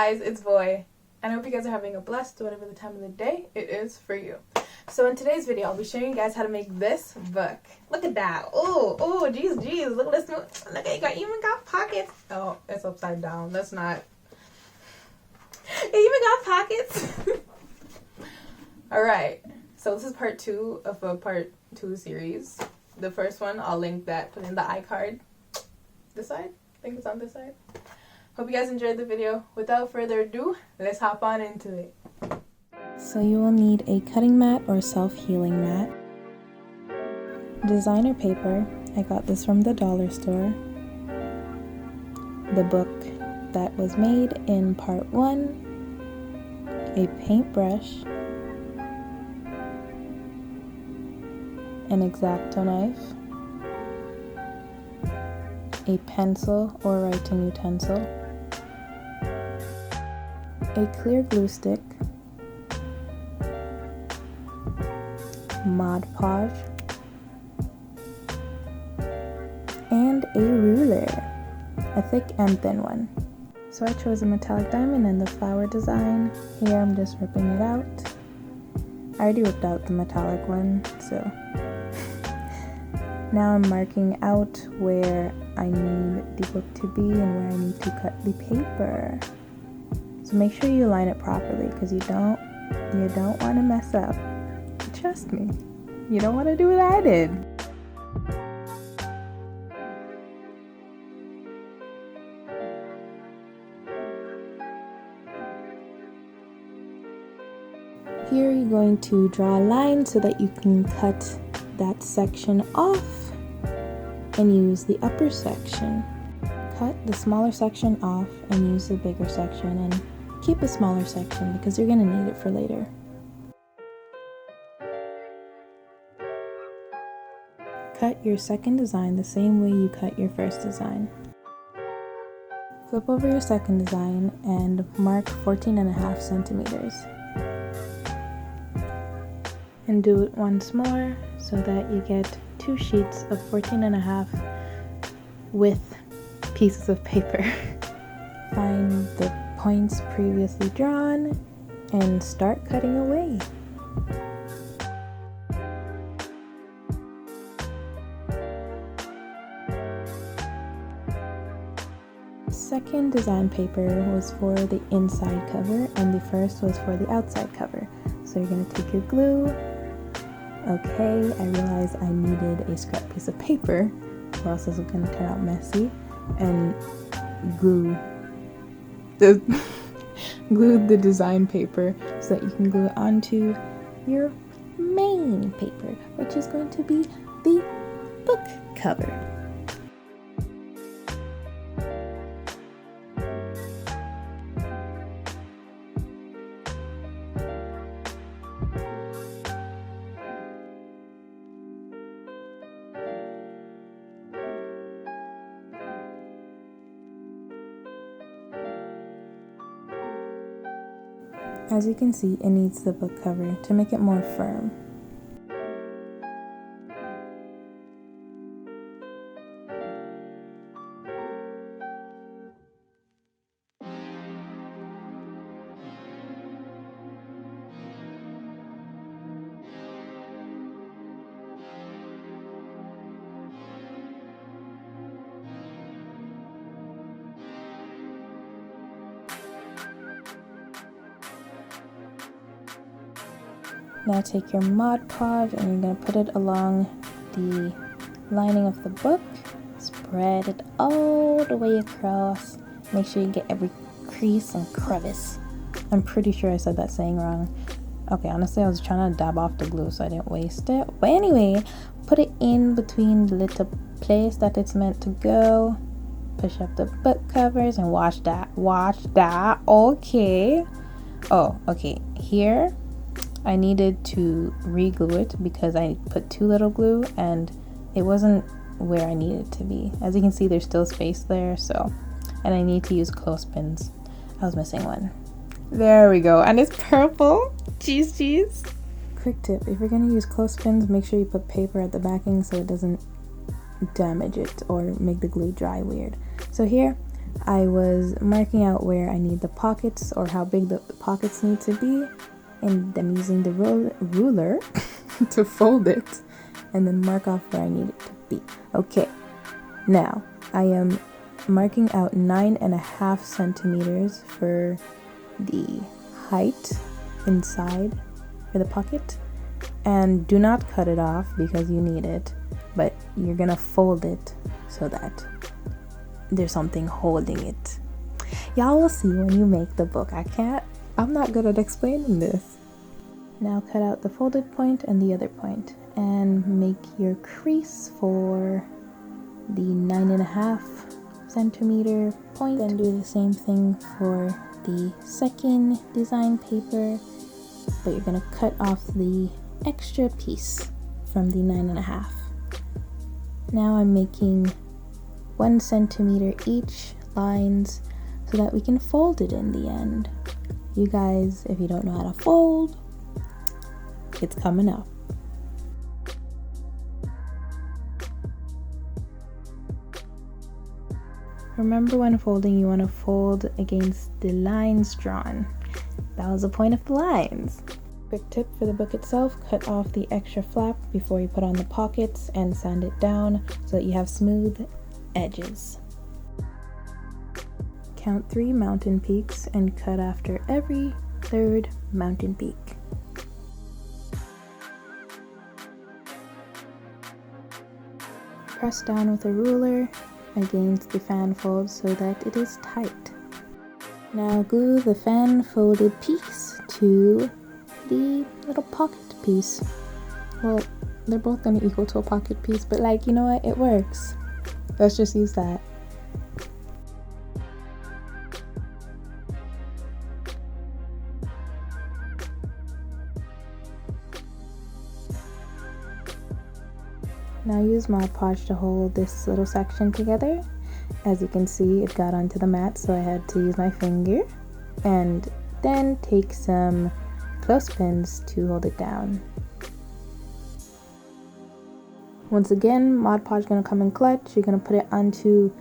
guys, it's Boy, and I hope you guys are having a blessed whatever the time of the day it is for you. So in today's video, I'll be showing you guys how to make this book. Look at that. Oh, jeez, look at this. Look at it, even got pockets. Oh, it's upside down. That's not. It even got pockets. Alright, so this is part 2 of a part 2 series. The first one, I'll link that, put in the iCard. This side? I think it's on this side. Hope you guys enjoyed the video. Without further ado, let's hop on into it. So you will need a cutting mat or self-healing mat, designer paper, I got this from the dollar store, the book that was made in part 1, a paintbrush, an Exacto knife, a pencil or writing utensil, a clear glue stick, Mod Podge, and a ruler, a thick and thin one. So I chose a metallic diamond and the flower design. Here I'm just ripping it out. I already ripped out the metallic one, so now I'm marking out where I need the book to be and where I need to cut the paper. So make sure you line it properly because you don't want to mess up. Trust me, you don't want to do what I did. Here you're going to draw a line so that you can cut that section off and use the upper section. Cut the smaller section off and use the bigger section, and keep a smaller section because you're going to need it for later. Cut your second design the same way you cut your first design. Flip over your second design and mark 14.5 centimeters. And do it once more so that you get 2 sheets of 14.5 with pieces of paper. Find the points previously drawn and start cutting away. Second design paper was for the inside cover and the first was for the outside cover. So you're going to take your glue. Okay, I realized I needed a scrap piece of paper or else this was going to turn out messy, and glue the design paper so that you can glue it onto your main paper, which is going to be the book cover. As you can see, it needs the book cover to make it more firm. Now take your Mod Podge and you're going to put it along the lining of the book. Spread it all the way across. Make sure you get every crease and crevice. I'm pretty sure I said that saying wrong. Okay, honestly, I was trying to dab off the glue so I didn't waste it. But anyway, put it in between the little place that it's meant to go. Push up the book covers and watch that. Okay. Oh, okay. Here, I needed to re-glue it because I put too little glue and it wasn't where I needed it to be. As you can see, there's still space there, and I need to use clothespins. I was missing one. There we go, and it's purple. Jeez. Quick tip, if you're going to use clothespins, make sure you put paper at the backing so it doesn't damage it or make the glue dry weird. So here, I was marking out where I need the pockets or how big the pockets need to be, and I'm using the ruler to fold it and then mark off where I need it to be. Okay, now I am marking out 9.5 centimeters for the height inside for the pocket, and do not cut it off because you need it, but you're gonna fold it so that there's something holding it. Y'all will see when you make the book. I'm not good at explaining this. Now cut out the folded point and the other point and make your crease for the 9.5 centimeter point. Then do the same thing for the second design paper, but you're gonna cut off the extra piece from the 9.5. Now I'm making 1 centimeter each lines so that we can fold it in the end. You guys, if you don't know how to fold, it's coming up. Remember, when folding, you want to fold against the lines drawn. That was the point of the lines. Quick tip for the book itself: cut off the extra flap before you put on the pockets and sand it down so that you have smooth edges. Count 3 mountain peaks and cut after every third mountain peak. Press down with a ruler against the fan fold so that it is tight. Now glue the fan folded piece to the little pocket piece. Well, they're both gonna equal to a pocket piece, but like, you know what, it works. Let's just use that. Now use Mod Podge to hold this little section together. As you can see, it got onto the mat, so I had to use my finger, and then take some clothespins to hold it down. Once again, Mod Podge is going to come in clutch. You're going to put it onto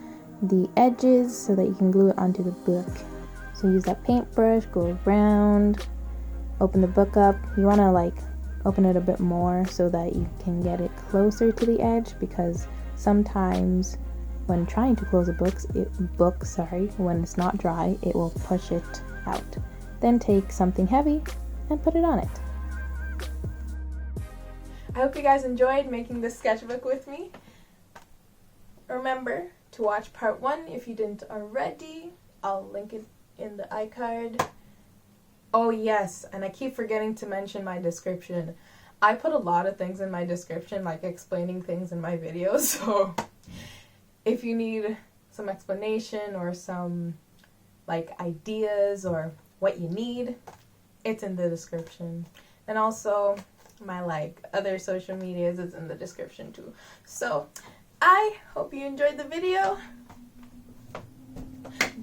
the edges so that you can glue it onto the book. So use that paintbrush, go around, open the book up. You want to open it a bit more so that you can get it closer to the edge, because sometimes when trying to close a book, when it's not dry, it will push it out. Then take something heavy and put it on it. I hope you guys enjoyed making this sketchbook with me. Remember to watch part 1 if you didn't already. I'll link it in the iCard. Oh yes, and I keep forgetting to mention my description. I put a lot of things in my description, like explaining things in my videos, so if you need some explanation or some ideas or what you need, it's in the description. And also my other social medias is in the description too. So I hope you enjoyed the video.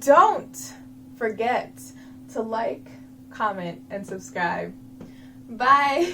Don't forget to like, comment, and subscribe. Bye!